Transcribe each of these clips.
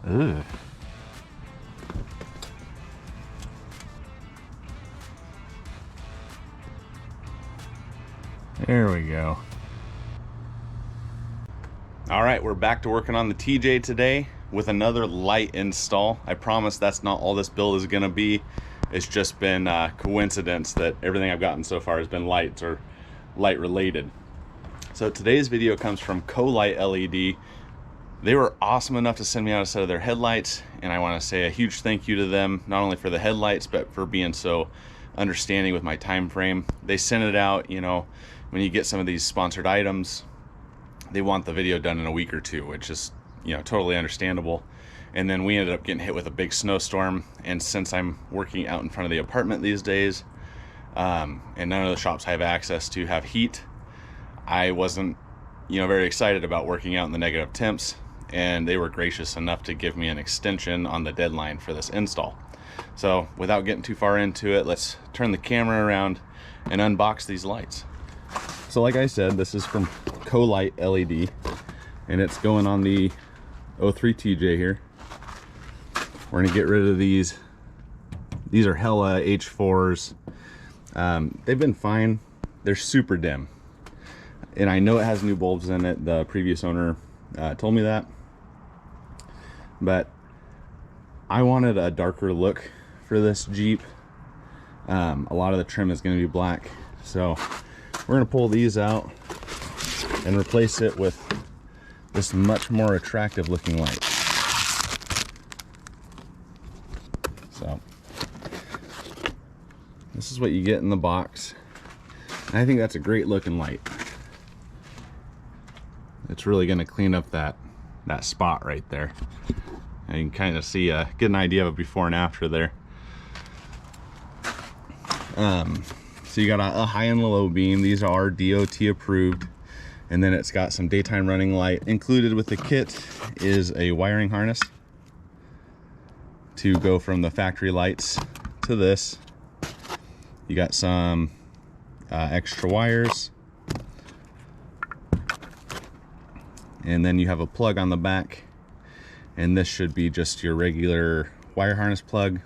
Ugh. There we go. All right, we're back to working on the TJ today with another light install. I promise that's not all this build is gonna be. It's just been coincidence that everything I've gotten so far has been lights or light related. So today's video comes from CoLight LED. They were awesome enough to send me out a set of their headlights, and I want to say a huge thank you to them, not only for the headlights, but for being so understanding with my time frame. They sent it out, you know, when you get some of these sponsored items, they want the video done in a week or two, which is, you know, totally understandable. And then we ended up getting hit with a big snowstorm, and since I'm working out in front of the apartment these days, and none of the shops I have access to have heat, I wasn't, you know, very excited about working out in the negative temps, and they were gracious enough to give me an extension on the deadline for this install. So without getting too far into it, let's turn the camera around and unbox these lights. So like I said, this is from CoLight LED, and it's going on the 03 TJ here. We're gonna get rid of these. These are Hella H4s. They've been fine. They're super dim. And I know it has new bulbs in it. The previous owner told me that. But I wanted a darker look for this Jeep. A lot of the trim is going to be black. So we're going to pull these out and replace it with this much more attractive looking light. So this is what you get in the box. And I think that's a great looking light. It's really going to clean up that spot right there. And you can kind of see, get an idea of a before and after there. So you got a high and low beam. These are DOT approved. And then it's got some daytime running light. Included with the kit is a wiring harness to go from the factory lights to this. You got some extra wires. And then you have a plug on the back, and this should be just your regular wire harness plug.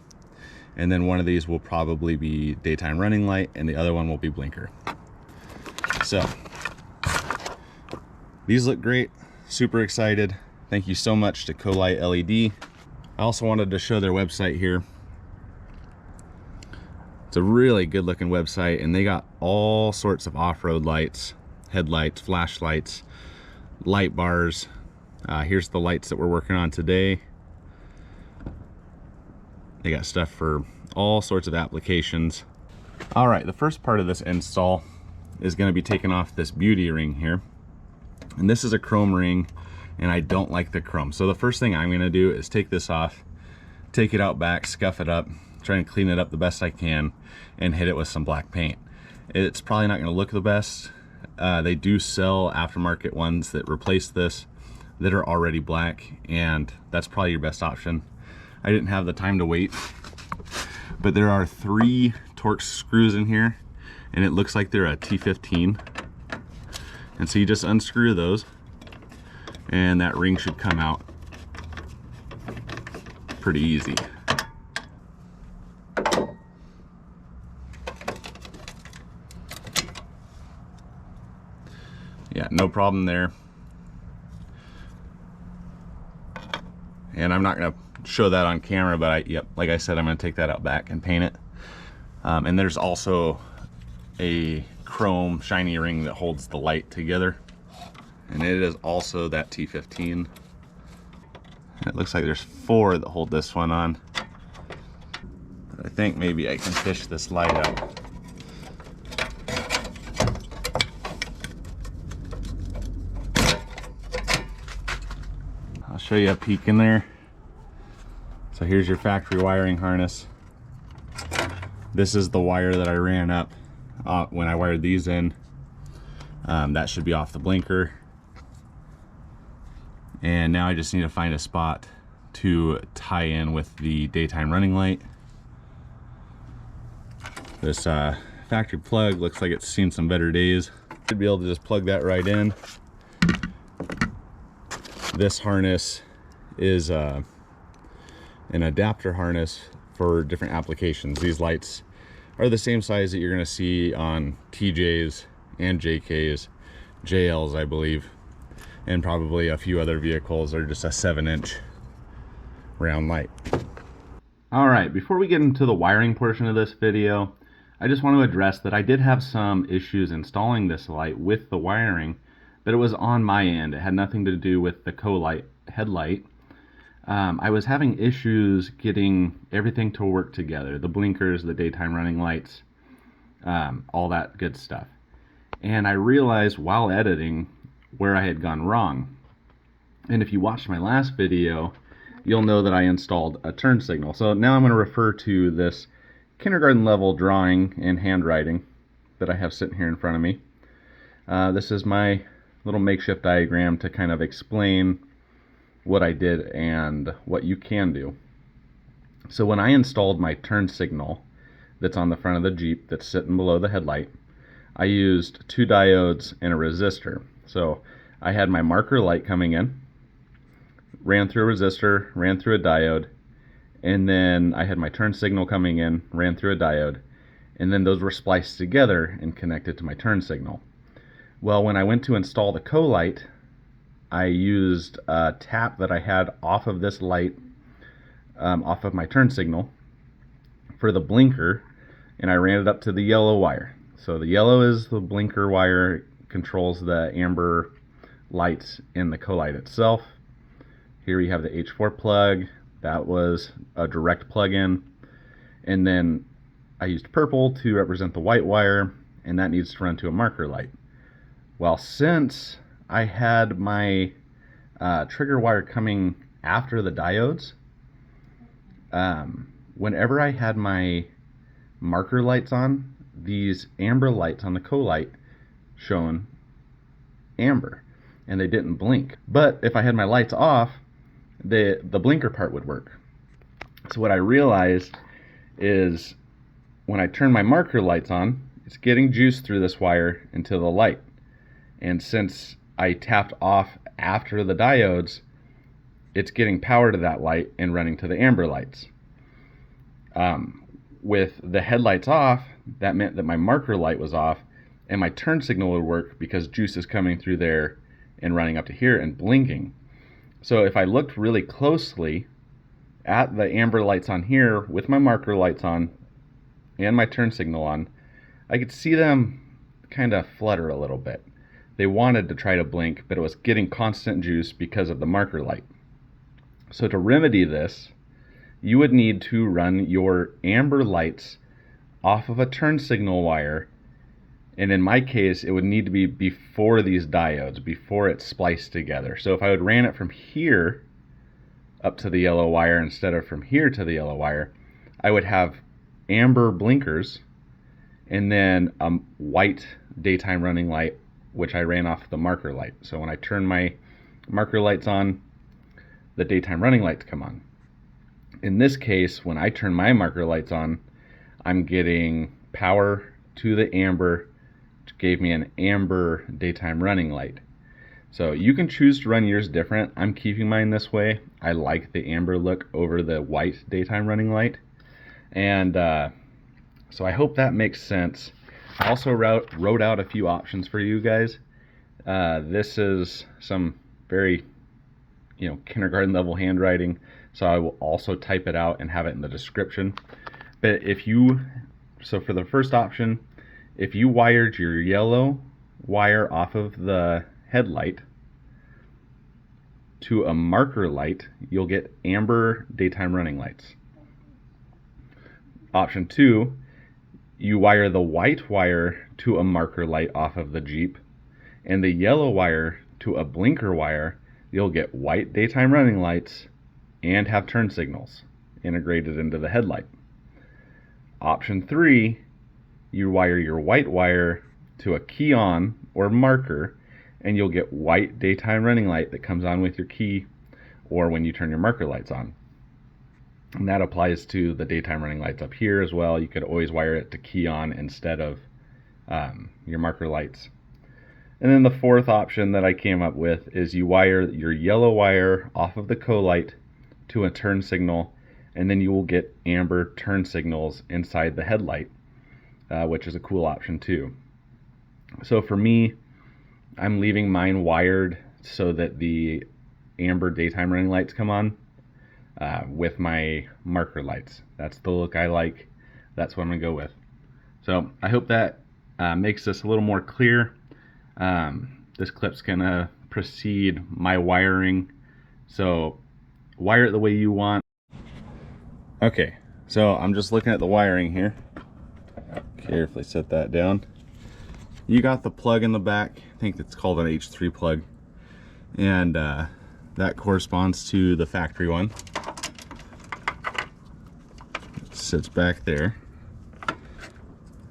And then one of these will probably be daytime running light, and the other one will be blinker. So these look great. Super excited. Thank you so much to CoLight LED. I also wanted to show their website here. It's a really good looking website, and they got all sorts of off-road lights, headlights, flashlights, light bars. Here's the lights that we're working on today. They got stuff for all sorts of applications. All right, the first part of this install is going to be taking off this beauty ring here. And this is a chrome ring, and I don't like the chrome. So the first thing I'm going to do is take this off, take it out back, scuff it up, try and clean it up the best I can, and hit it with some black paint. It's probably not going to look the best. They do sell aftermarket ones that replace this that are already black, and that's probably your best option. I didn't have the time to wait, but there are 3 Torx screws in here, and it looks like they're a T15. And so you just unscrew those, and that ring should come out pretty easy. Yeah, no problem there. And I'm not going to show that on camera, but yep, like I said, I'm going to take that out back and paint it. And there's also a chrome shiny ring that holds the light together. And it is also that T15. It looks like there's 4 that hold this one on. But I think maybe I can fish this light out. I'll show you a peek in there. So here's your factory wiring harness. This is the wire that I ran up when I wired these in. That should be off the blinker. And now I just need to find a spot to tie in with the daytime running light. This factory plug looks like it's seen some better days. Should be able to just plug that right in. This harness is an adapter harness for different applications. These lights are the same size that you're going to see on TJs and JKs, JLs I believe, and probably a few other vehicles. Are just a 7-inch round light. Alright, before we get into the wiring portion of this video, I just want to address that I did have some issues installing this light with the wiring, but it was on my end. It had nothing to do with the CoLight headlight. I was having issues getting everything to work together, the blinkers, the daytime running lights, all that good stuff. And I realized while editing where I had gone wrong. And if you watched my last video, you'll know that I installed a turn signal. So now I'm going to refer to this kindergarten level drawing and handwriting that I have sitting here in front of me. This is my little makeshift diagram to kind of explain what I did and what you can do. So when I installed my turn signal that's on the front of the Jeep that's sitting below the headlight, I used 2 diodes and a resistor. So I had my marker light coming in, ran through a resistor, ran through a diode, and then I had my turn signal coming in, ran through a diode, and then those were spliced together and connected to my turn signal. Well, when I went to install the CoLight, I used a tap that I had off of this light, off of my turn signal for the blinker, and I ran it up to the yellow wire. So the yellow is the blinker wire, it controls the amber lights in the CoLight itself. Here we have the H4 plug, that was a direct plug-in, and then I used purple to represent the white wire, and that needs to run to a marker light. Well, since I had my trigger wire coming after the diodes, whenever I had my marker lights on, these amber lights on the CoLight shone amber and they didn't blink. But if I had my lights off, the blinker part would work. So what I realized is when I turn my marker lights on, it's getting juice through this wire into the light. And since I tapped off after the diodes, it's getting power to that light and running to the amber lights. With the headlights off, that meant that my marker light was off and my turn signal would work because juice is coming through there and running up to here and blinking. So if I looked really closely at the amber lights on here with my marker lights on and my turn signal on, I could see them kind of flutter a little bit. They wanted to try to blink, but it was getting constant juice because of the marker light. So to remedy this, you would need to run your amber lights off of a turn signal wire, and in my case it would need to be before these diodes, before it's spliced together. So if I would ran it from here up to the yellow wire instead of from here to the yellow wire, I would have amber blinkers and then a white daytime running light, which I ran off the marker light. So when I turn my marker lights on, the daytime running lights come on. In this case, when I turn my marker lights on, I'm getting power to the amber, which gave me an amber daytime running light. So you can choose to run yours different. I'm keeping mine this way. I like the amber look over the white daytime running light. And so I hope that makes sense. I also wrote out a few options for you guys. This is some very, kindergarten level handwriting, so I will also type it out and have it in the description. But so for the first option, if you wired your yellow wire off of the headlight to a marker light, you'll get amber daytime running lights. Option 2, you wire the white wire to a marker light off of the Jeep, and the yellow wire to a blinker wire, you'll get white daytime running lights and have turn signals integrated into the headlight. Option 3, you wire your white wire to a key on or marker, and you'll get white daytime running light that comes on with your key or when you turn your marker lights on. And that applies to the daytime running lights up here as well. You could always wire it to key on instead of your marker lights. And then the fourth option that I came up with is you wire your yellow wire off of the CoLight to a turn signal and then you will get amber turn signals inside the headlight, which is a cool option too. So for me, I'm leaving mine wired so that the amber daytime running lights come on with my marker lights. That's the look I like. That's what I'm gonna go with. So I hope that makes this a little more clear. This clip's gonna precede my wiring, so wire it the way you want. Okay, so I'm just looking at the wiring here. Carefully set that down. You got the plug in the back. I think it's called an H3 plug, and that corresponds to the factory one. It sits back there.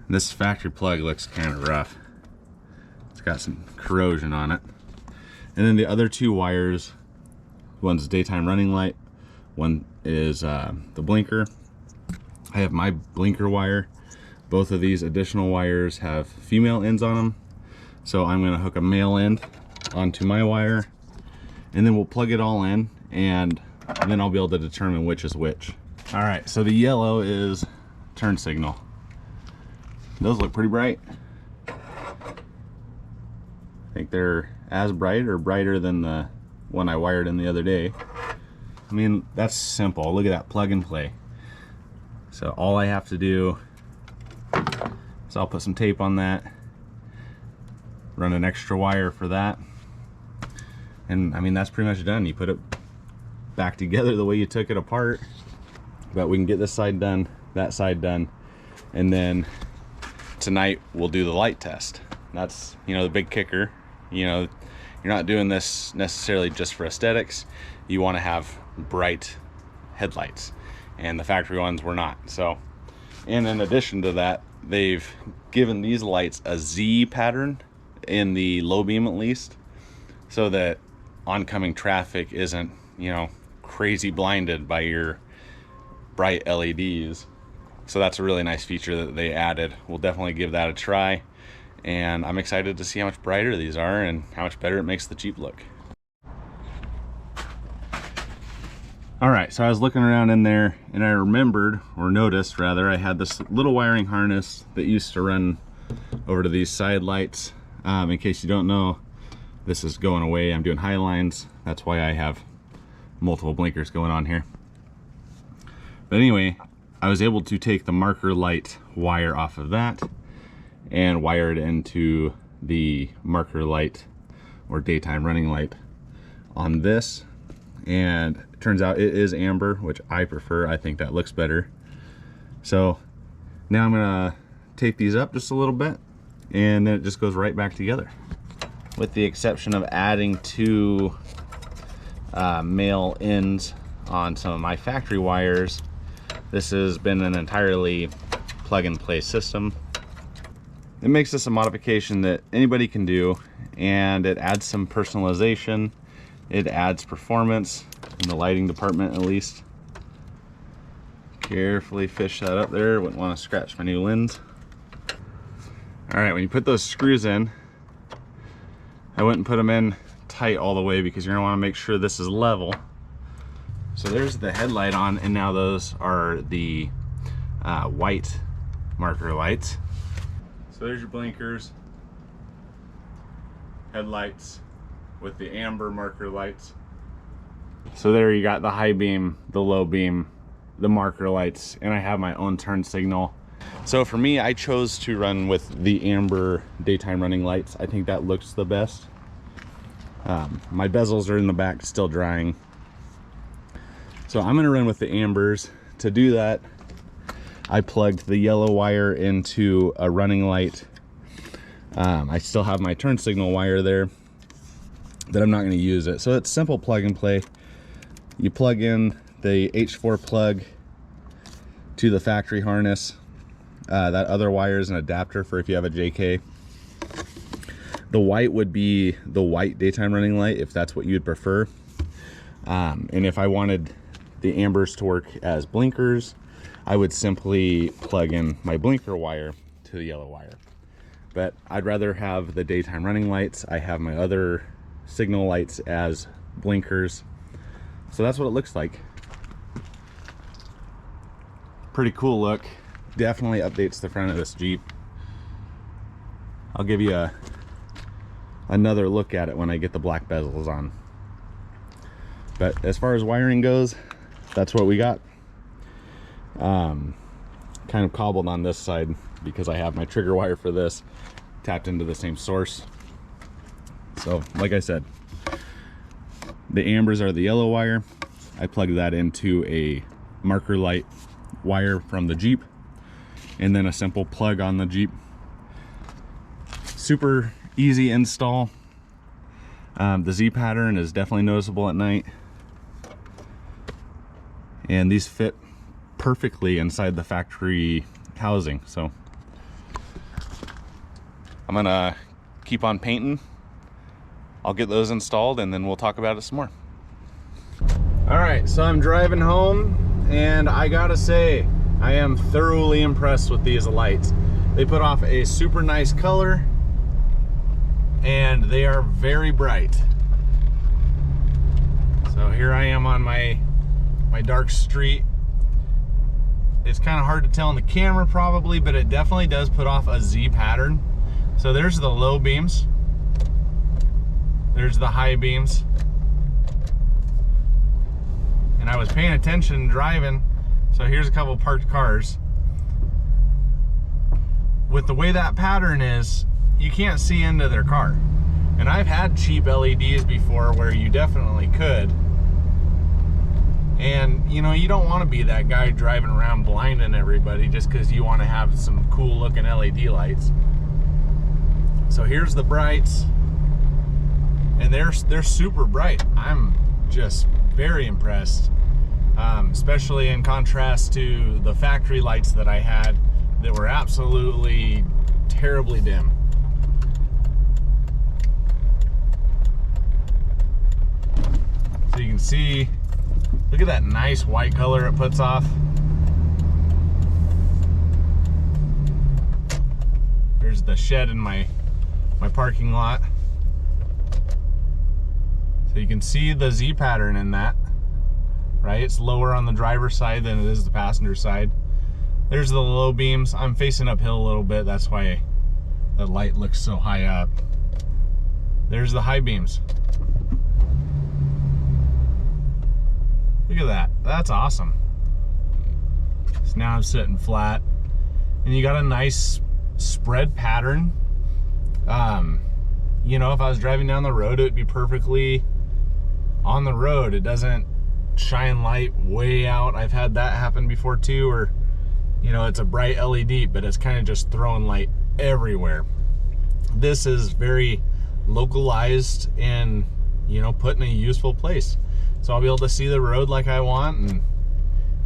This factory plug looks kind of rough. It's got some corrosion on it. And then the other two wires, one's daytime running light, one is the blinker. I have my blinker wire. Both of these additional wires have female ends on them, so I'm going to hook a male end onto my wire, and then we'll plug it all in, and then I'll be able to determine which is which. All right, so the yellow is turn signal. Those look pretty bright. I think they're as bright or brighter than the one I wired in the other day. I mean, that's simple. Look at that, plug and play. So all I have to do is I'll put some tape on that, run an extra wire for that, and I mean, that's pretty much done. You put it back together the way you took it apart, but we can get this side done, that side done, and then tonight we'll do the light test. That's, you know, the big kicker. You know, you're not doing this necessarily just for aesthetics. You want to have bright headlights, and the factory ones were not. So, and in addition to that, they've given these lights a Z pattern in the low beam, at least, so that oncoming traffic isn't, you know, crazy blinded by your bright LEDs. So that's a really nice feature that they added. We'll definitely give that a try, and I'm excited to see how much brighter these are and how much better it makes the Jeep look. All right, so I was looking around in there, and I remembered, or noticed rather, I had this little wiring harness that used to run over to these side lights. In case you don't know, this is going away. I'm doing high lines. That's why I have multiple blinkers going on here. But anyway, I was able to take the marker light wire off of that and wire it into the marker light or daytime running light on this, and it turns out it is amber, which I prefer. I think that looks better. So now I'm gonna tape these up just a little bit, and then it just goes right back together, with the exception of adding two male ends on some of my factory wires. This has been an entirely plug and play system. It makes this a modification that anybody can do, and it adds some personalization. It adds performance in the lighting department, at least. Carefully fish that up there. Wouldn't want to scratch my new lens. All right, when you put those screws in, I wouldn't put them in tight all the way because you're gonna want to make sure this is level. So there's the headlight on, and now those are the white marker lights. So there's your blinkers, headlights with the amber marker lights. So there you got the high beam, the low beam, the marker lights, and I have my own turn signal. So for me, I chose to run with the amber daytime running lights. I think that looks the best. My bezels are in the back still drying. So I'm gonna run with the ambers. To do that, I plugged the yellow wire into a running light. I still have my turn signal wire there, but I'm not going to use it. So it's simple plug and play. You plug in the H4 plug to the factory harness. That other wire is an adapter for if you have a JK. The white would be the white daytime running light if that's what you'd prefer. And if I wanted the ambers to work as blinkers, I would simply plug in my blinker wire to the yellow wire. But I'd rather have the daytime running lights. I have my other signal lights as blinkers. So that's what it looks like. Pretty cool look. Definitely updates the front of this Jeep. I'll give you another look at it when I get the black bezels on. But as far as wiring goes, that's what we got. Kind of cobbled on this side because I have my trigger wire for this tapped into the same source. So like I said, the ambers are the yellow wire. I plugged that into a marker light wire from the Jeep, and then a simple plug on the Jeep. Super easy install. The Z pattern is definitely noticeable at night, and these fit perfectly inside the factory housing. So I'm gonna keep on painting. I'll get those installed and then we'll talk about it some more. All right, so I'm driving home and I gotta say, I am thoroughly impressed with these lights. They put off a super nice color and they are very bright. So here I am on my dark street. It's kind of hard to tell in the camera probably, but it definitely does put off a Z pattern. So there's the low beams. There's the high beams. And I was paying attention driving, so here's a couple parked cars. With the way that pattern is, you can't see into their car. And I've had cheap LEDs before where you definitely could. And you know, you don't want to be that guy driving around blinding everybody just because you want to have some cool looking LED lights. So here's the brights, and they're super bright. I'm just very impressed, especially in contrast to the factory lights that I had that were absolutely terribly dim. So you can see, look at that nice white color it puts off. There's the shed in my parking lot. So you can see the Z pattern in that, right? It's lower on the driver's side than it is the passenger side. There's the low beams. I'm facing uphill a little bit. That's why the light looks so high up. There's the high beams. Look at that. That's awesome. So now I'm sitting flat, and you got a nice spread pattern. You know, if I was driving down the road, it would be perfectly on the road. It doesn't shine light way out. I've had that happen before too, or you know, it's a bright LED, but it's kind of just throwing light everywhere. This is very localized and, you know, put in a useful place. So I'll be able to see the road like I want, and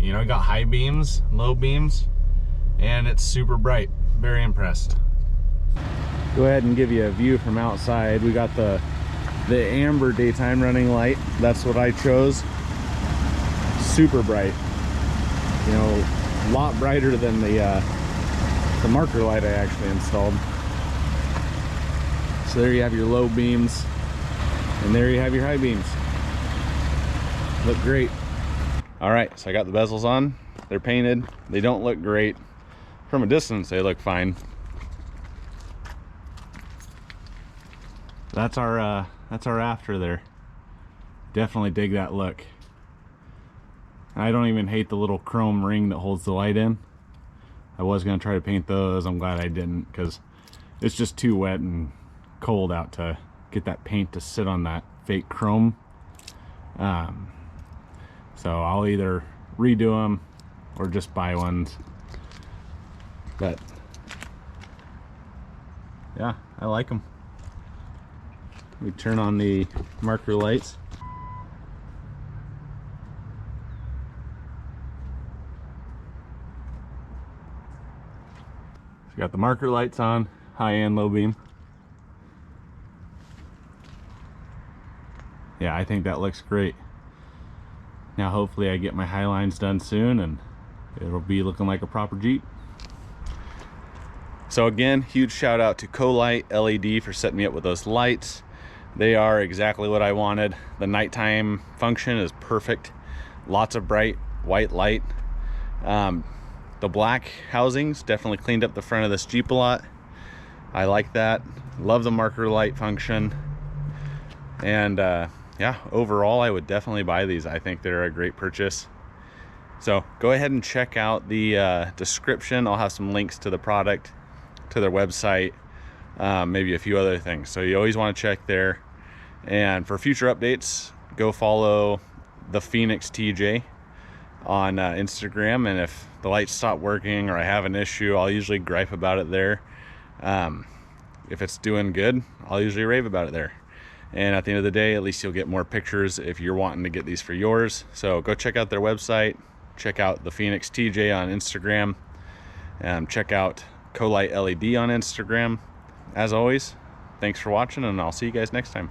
you know, I got high beams, low beams, and it's super bright. Very impressed. Go ahead and give you a view from outside. We got the Amber daytime running light. That's what I chose. Super bright. You know, a lot brighter than the marker light I actually installed. So there you have your low beams, and there you have your high beams. Look great. All right, so I got the bezels on. They're painted. They don't look great. From a distance, they look fine. That's our after there. Definitely dig that look. I don't even hate the little chrome ring that holds the light in. I was gonna try to paint those. I'm glad I didn't, because it's just too wet and cold out to get that paint to sit on that fake chrome. So I'll either redo them or just buy ones. But yeah, I like them. We turn on the marker lights. So got the marker lights on, high and low beam. Yeah, I think that looks great. Now hopefully I get my high lines done soon and it'll be looking like a proper Jeep. So again, huge shout out to CoLight LED for setting me up with those lights. They are exactly what I wanted. The nighttime function is perfect. Lots of bright white light. The black housings definitely cleaned up the front of this Jeep a lot. I like that. Love the marker light function. And yeah, overall I would definitely buy these. I think they're a great purchase. So go ahead and check out the description. I'll have some links to the product, to their website, maybe a few other things. So you always want to check there. And for future updates, go follow the Phoenix TJ on Instagram. And if the lights stop working or I have an issue, I'll usually gripe about it there. If it's doing good, I'll usually rave about it there. And at the end of the day, at least you'll get more pictures if you're wanting to get these for yours. So go check out their website, check out the Phoenix TJ on Instagram, check out CoLight LED on Instagram. As always, thanks for watching, and I'll see you guys next time.